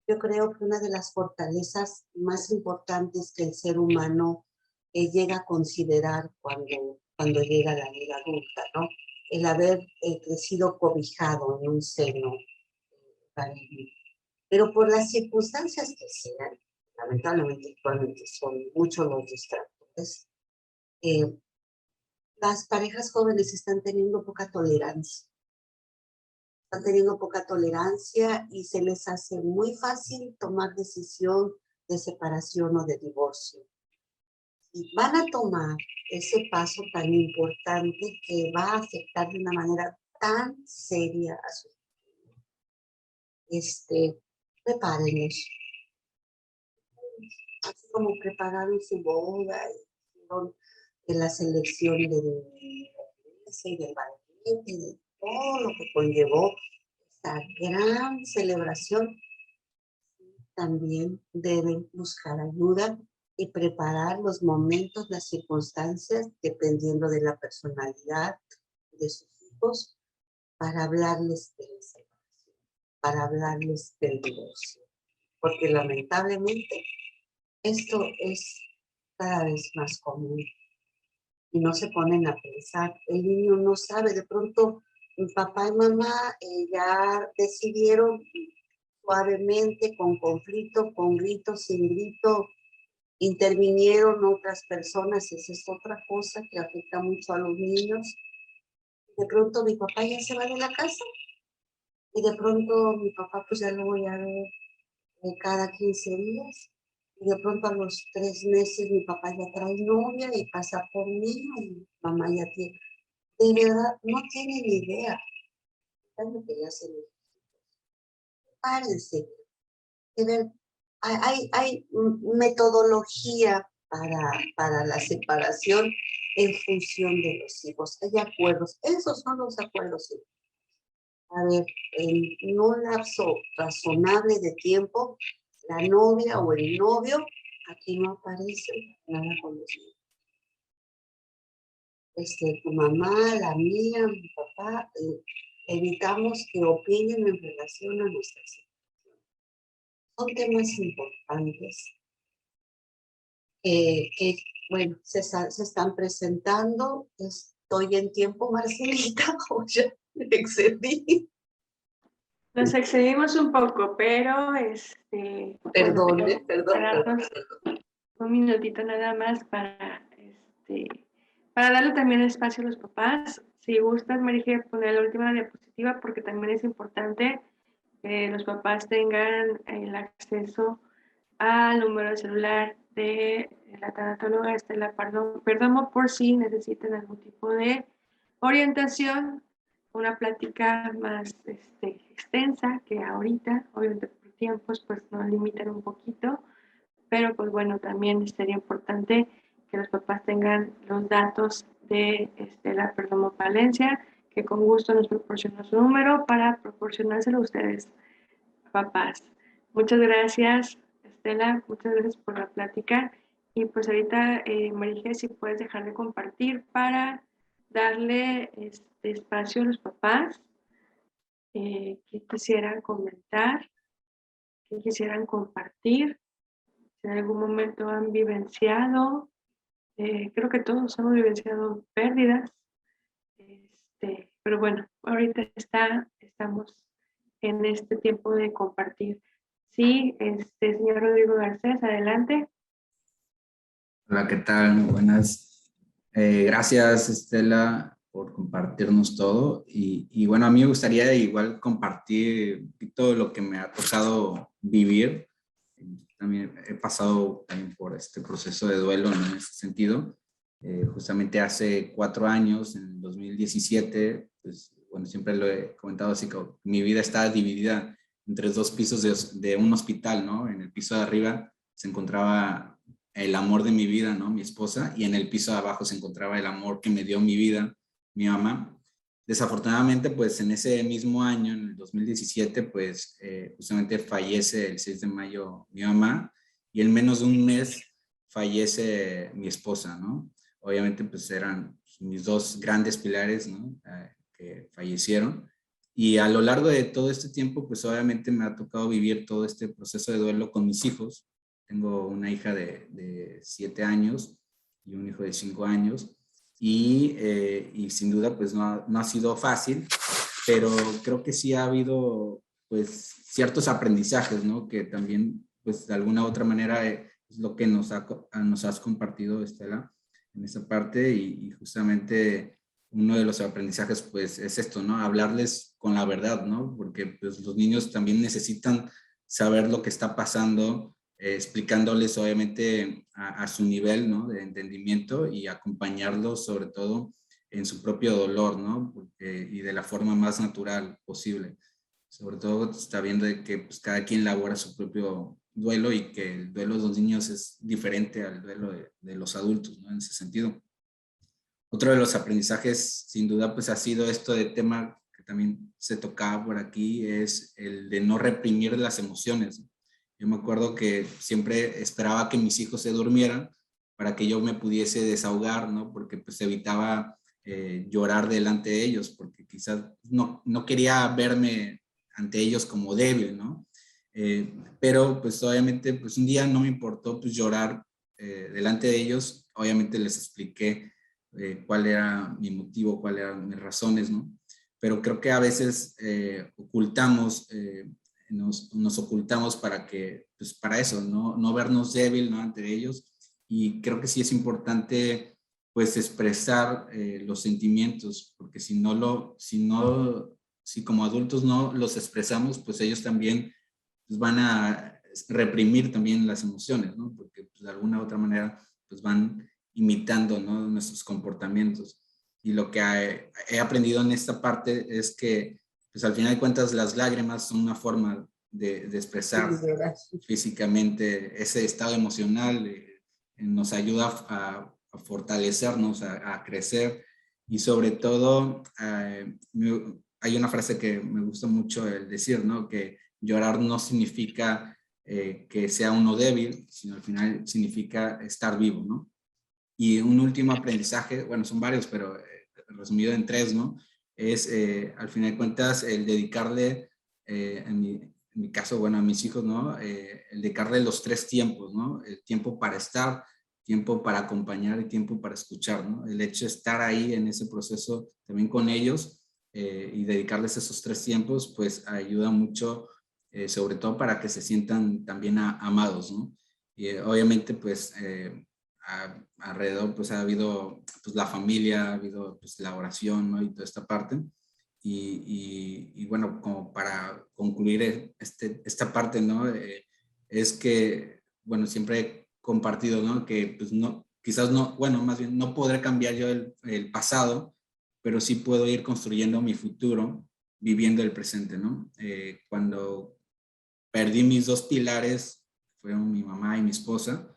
yo creo que una de las fortalezas más importantes que el ser humano llega a considerar cuando llega a la vida adulta, ¿no? El haber crecido cobijado en un seno para vivir. Pero por las circunstancias que sean, lamentablemente actualmente son muchos los distractores, las parejas jóvenes están teniendo poca tolerancia. Están teniendo poca tolerancia y se les hace muy fácil tomar decisión de separación o de divorcio. Y van a tomar ese paso tan importante que va a afectar de una manera tan seria a sus familia. Prepárenlos. Así como prepararon su boda, hicieron de la selección del banquete, de todo lo que conllevó esta gran celebración. También deben buscar ayuda y preparar los momentos, las circunstancias, dependiendo de la personalidad de sus hijos, para hablarles de la separación, para hablarles del divorcio. Porque lamentablemente esto es cada vez más común y no se ponen a pensar. El niño no sabe, de pronto mi papá y mamá ya decidieron suavemente, con conflicto, con grito, sin grito, intervinieron otras personas. Esa es otra cosa que afecta mucho a los niños. De pronto mi papá ya se va de la casa y de pronto mi papá pues ya lo voy a ver cada 15 días. Y de pronto a los 3 meses mi papá ya trae novia y pasa por mí y mamá ya tiene. De verdad, no tienen idea de lo que ya se les. Párense. De ver, hay metodología para la separación en función de los hijos. Hay acuerdos. Esos son los acuerdos. A ver, en un lapso razonable de tiempo, la novia o el novio, aquí no aparece nada con los niños. Tu mamá, la mía, mi papá, evitamos que opinen en relación a nuestras situaciones. Son temas importantes que bueno, se están presentando. Estoy en tiempo, Marcelita, o ya me excedí. Nos excedimos un poco, pero Perdón, bueno, perdón. Un minutito nada más para darle también espacio a los papás. Si gustas, María, poner la última diapositiva porque también es importante que los papás tengan el acceso al número de celular de la tanatóloga Estela Perdomo por si necesitan algún tipo de orientación, una plática más extensa que ahorita, obviamente por tiempos pues nos limitan un poquito, pero pues bueno, también sería importante que los papás tengan los datos de Estela Perdomo Palencia, que con gusto nos proporciona su número para proporcionárselo a ustedes, papás. Muchas gracias, Estela, muchas gracias por la plática. Y pues ahorita, María, si puedes dejar de compartir para darle espacio a los papás que quisieran comentar, que quisieran compartir, si en algún momento han vivenciado, creo que todos hemos vivenciado pérdidas, pero bueno, ahorita estamos en este tiempo de compartir. Sí, señor Rodrigo Garcés, adelante. Hola, ¿qué tal? Muy buenas. Gracias, Estela, por compartirnos todo. Y bueno, a mí me gustaría igual compartir todo lo que me ha tocado vivir. También he pasado también por este proceso de duelo, ¿no? En ese sentido. Justamente hace 4 años, en el 2017, pues bueno, siempre lo he comentado así, que mi vida está dividida entre 2 pisos de un hospital, ¿no? En el piso de arriba se encontraba el amor de mi vida, ¿no? Mi esposa, y en el piso de abajo se encontraba el amor que me dio mi vida, mi mamá. Desafortunadamente, pues en ese mismo año, en el 2017, pues justamente fallece el 6 de mayo mi mamá y en menos de un mes fallece mi esposa, ¿no? Obviamente, pues eran mis 2 grandes pilares, ¿no? Que fallecieron. Y a lo largo de todo este tiempo, pues obviamente me ha tocado vivir todo este proceso de duelo con mis hijos. Tengo una hija de 7 años y un hijo de 5 años. Y sin duda, pues no ha sido fácil, pero creo que sí ha habido, pues, ciertos aprendizajes, ¿no? Que también, pues, de alguna u otra manera es lo que nos has compartido, Estela, en esta parte. Y justamente uno de los aprendizajes, pues, es esto, ¿no? Hablarles con la verdad, ¿no? Porque, pues, los niños también necesitan saber lo que está pasando, explicándoles obviamente a su nivel, ¿no? De entendimiento y acompañarlos sobre todo en su propio dolor, ¿no? Y de la forma más natural posible. Sobre todo está viendo de que pues, cada quien elabora su propio duelo y que el duelo de los niños es diferente al duelo de los adultos, ¿no? En ese sentido. otro de los aprendizajes, sin duda, pues ha sido esto de tema que también se tocaba por aquí, es el de no reprimir las emociones. Yo me acuerdo que siempre esperaba que mis hijos se durmieran para que yo me pudiese desahogar, ¿no? Porque pues evitaba llorar delante de ellos, porque quizás no quería verme ante ellos como débil, ¿no? Pero pues obviamente pues un día no me importó pues llorar delante de ellos. Obviamente les expliqué cuál era mi motivo, cuáles eran mis razones, ¿no? Pero creo que a veces ocultamos, nos ocultamos para que, pues para eso, no vernos débil, ¿no? Ante ellos. Y creo que sí es importante, pues, expresar los sentimientos, porque si como adultos no los expresamos, pues ellos también pues, van a reprimir también las emociones, ¿no? Porque pues, de alguna u otra manera, pues van imitando, ¿no? Nuestros comportamientos. Y lo que he aprendido en esta parte es que, pues al final de cuentas, las lágrimas son una forma de expresar físicamente ese estado emocional, nos ayuda a fortalecernos, a crecer y sobre todo, hay una frase que me gusta mucho el decir, ¿no? Que llorar no significa que sea uno débil, sino al final significa estar vivo, ¿no? Y un último aprendizaje, bueno, son varios, pero resumido en tres, ¿no? Es, al final de cuentas, el dedicarle, en mi caso, bueno, a mis hijos, ¿no? El dedicarle los tres tiempos, ¿no? El tiempo para estar, tiempo para acompañar y tiempo para escuchar, ¿no? El hecho de estar ahí en ese proceso también con ellos y dedicarles esos tres tiempos, pues ayuda mucho, sobre todo para que se sientan también amados, ¿no? Y obviamente, pues, alrededor pues ha habido pues la familia, ha habido pues la oración, ¿no? Y toda esta parte. Y bueno, como para concluir esta parte, ¿no? Es que, bueno, siempre he compartido, ¿no? Que pues no, quizás no, bueno, más bien no podré cambiar yo el pasado, pero sí puedo ir construyendo mi futuro viviendo el presente, ¿no? Cuando perdí mis dos pilares, fueron mi mamá y mi esposa,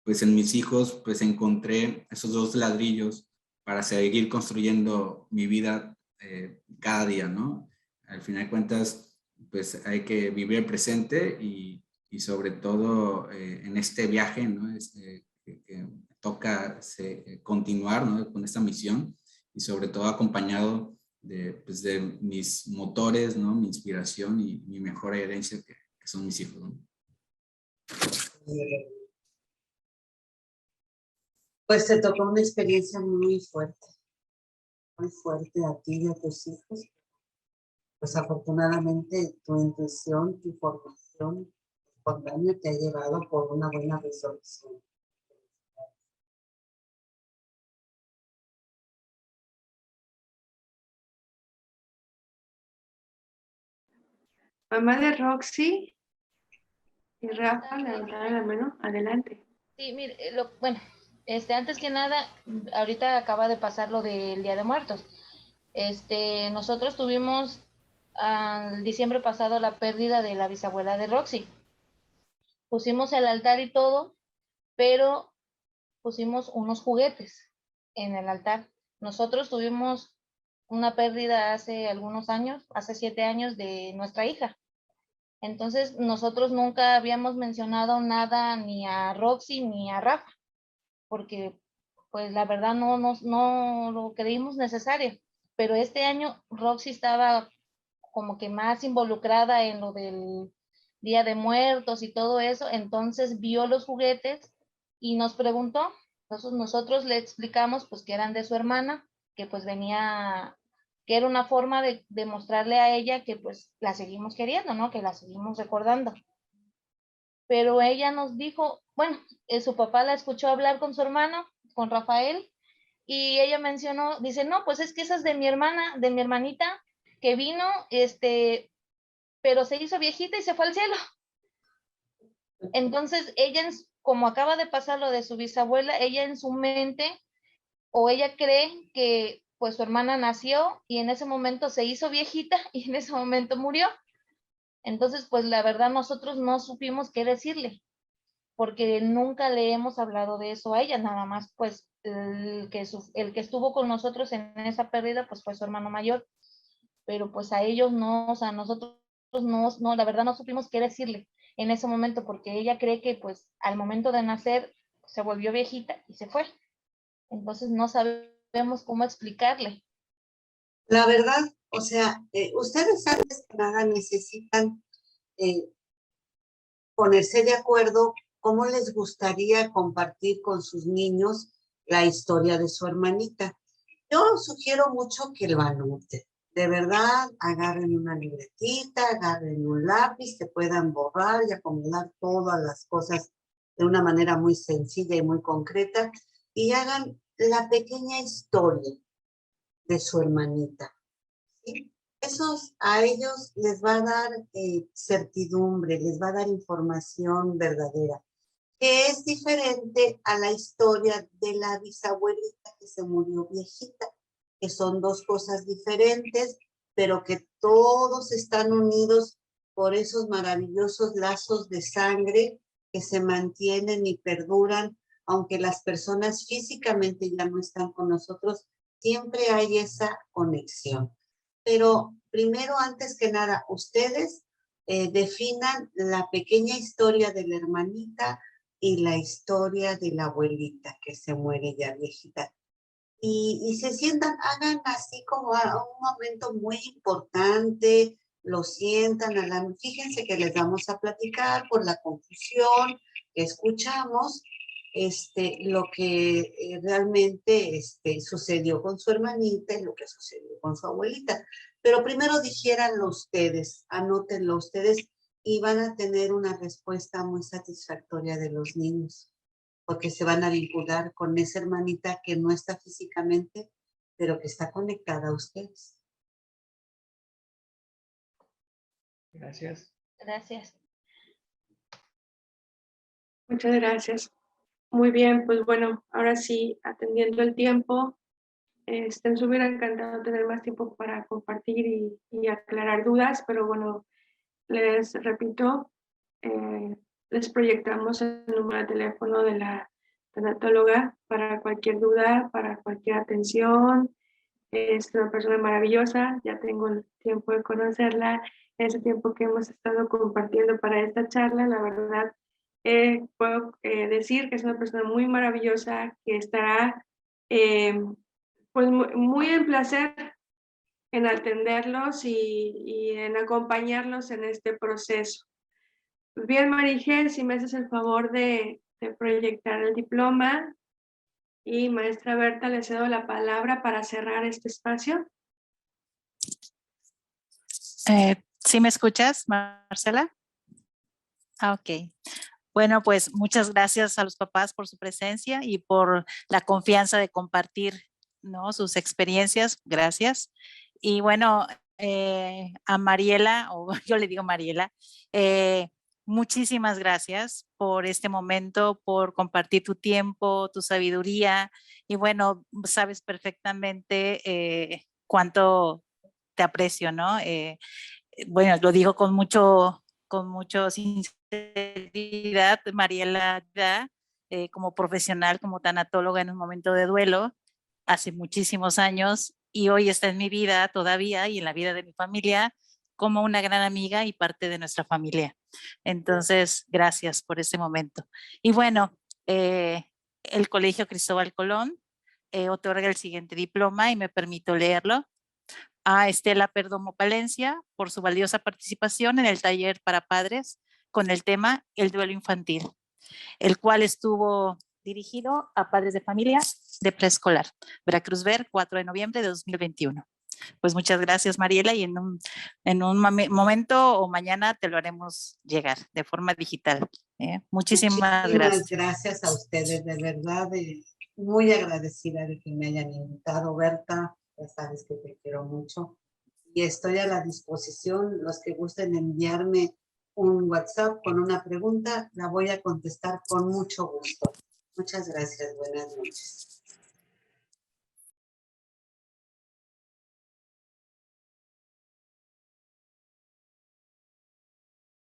pues en mis hijos pues encontré esos dos ladrillos para seguir construyendo mi vida cada día, ¿no? Al final de cuentas, pues hay que vivir el presente y sobre todo en este viaje, ¿no? Que toca continuar, ¿no? Con esta misión y sobre todo acompañado pues de mis motores, ¿no? Mi inspiración y mi mejor herencia que son mis hijos, ¿no? Pues te tocó una experiencia muy fuerte a ti y a tus hijos. Pues afortunadamente tu intuición, tu formación espontánea te ha llevado por una buena resolución. Mamá de Roxy y Rafa, levantaron la mano. Adelante. Sí, mire, bueno, antes que nada, ahorita acaba de pasar lo del Día de Muertos. Nosotros tuvimos al diciembre pasado la pérdida de la bisabuela de Roxy. Pusimos el altar y todo, pero pusimos unos juguetes en el altar. Nosotros tuvimos una pérdida hace algunos años, hace 7 años, de nuestra hija. Entonces, nosotros nunca habíamos mencionado nada ni a Roxy ni a Rafa, porque pues la verdad no lo creímos necesario. Pero este año Roxy estaba como que más involucrada en lo del Día de Muertos y todo eso, entonces vio los juguetes y nos preguntó. Entonces nosotros le explicamos pues que eran de su hermana, que pues venía, que era una forma de mostrarle a ella que pues la seguimos queriendo, ¿no? Que la seguimos recordando. Pero ella nos dijo, bueno, su papá la escuchó hablar con su hermano, con Rafael, y ella mencionó, dice, no, pues es que esa es de mi hermana, de mi hermanita, que vino, pero se hizo viejita y se fue al cielo. Entonces, ella, como acaba de pasar lo de su bisabuela, ella en su mente, o ella cree que pues su hermana nació y en ese momento se hizo viejita y en ese momento murió. Entonces, pues la verdad nosotros no supimos qué decirle. porque nunca le hemos hablado de eso a ella, nada más pues el que estuvo con nosotros en esa pérdida pues fue su hermano mayor, pero pues a ellos no, o sea, nosotros no, la verdad no supimos qué decirle en ese momento, porque ella cree que pues al momento de nacer se volvió viejita y se fue, entonces no sabemos cómo explicarle. La verdad, o sea, ustedes antes que nada necesitan ponerse de acuerdo cómo les gustaría compartir con sus niños la historia de su hermanita. Yo sugiero mucho que lo anoten. De verdad, agarren una libretita, agarren un lápiz, que puedan borrar y acomodar todas las cosas de una manera muy sencilla y muy concreta y hagan la pequeña historia de su hermanita. ¿Sí? Eso a ellos les va a dar certidumbre, les va a dar información verdadera, que es diferente a la historia de la bisabuelita que se murió viejita, que son dos cosas diferentes, pero que todos están unidos por esos maravillosos lazos de sangre que se mantienen y perduran, aunque las personas físicamente ya no están con nosotros, siempre hay esa conexión. Pero primero, antes que nada, ustedes definan la pequeña historia de la hermanita y la historia de la abuelita que se muere ya viejita. Y se sientan, hagan así como a un momento muy importante, lo sientan, fíjense que les vamos a platicar por la confusión que escuchamos, lo que realmente sucedió con su hermanita y lo que sucedió con su abuelita. Pero primero dijéranlo ustedes, anótenlo ustedes y van a tener una respuesta muy satisfactoria de los niños, porque se van a vincular con esa hermanita que no está físicamente, pero que está conectada a ustedes. Gracias. Gracias. Muchas gracias. Muy bien, pues bueno, ahora sí, atendiendo el tiempo, nos hubiera encantado tener más tiempo para compartir y aclarar dudas, pero bueno, les repito, les proyectamos el número de teléfono de la tanatóloga para cualquier duda, para cualquier atención. Es una persona maravillosa, ya tengo el tiempo de conocerla, ese tiempo que hemos estado compartiendo para esta charla, la verdad, puedo decir que es una persona muy maravillosa que estará pues muy en placer en atenderlos y en acompañarlos en este proceso. Pues bien, Marigel, si me haces el favor de proyectar el diploma, y maestra Berta, le cedo la palabra para cerrar este espacio. ¿Sí me escuchas, Marcela? Ok. Bueno, pues muchas gracias a los papás por su presencia y por la confianza de compartir, ¿no?, sus experiencias. Gracias. Y bueno, a Mariela, o yo le digo Mariela, muchísimas gracias por este momento, por compartir tu tiempo, tu sabiduría. Y bueno, sabes perfectamente cuánto te aprecio, ¿no? Bueno, lo digo con mucho sinceridad, Mariela, como profesional, como tanatóloga en un momento de duelo, hace muchísimos años, y hoy está en mi vida todavía y en la vida de mi familia como una gran amiga y parte de nuestra familia. Entonces, gracias por ese momento. Y bueno, el Colegio Cristóbal Colón otorga el siguiente diploma y me permito leerlo. A Estela Perdomo Palencia por su valiosa participación en el taller para padres con el tema El duelo infantil, el cual estuvo dirigido a padres de familia de preescolar. Veracruz Ver, 4 de noviembre de 2021. Pues muchas gracias, Mariela, y en un momento o mañana te lo haremos llegar de forma digital. Muchísimas gracias. Gracias a ustedes, de verdad, muy agradecida de que me hayan invitado, Berta. Ya sabes que te quiero mucho y estoy a la disposición. Los que gusten enviarme un WhatsApp con una pregunta, la voy a contestar con mucho gusto. Muchas gracias. Buenas noches.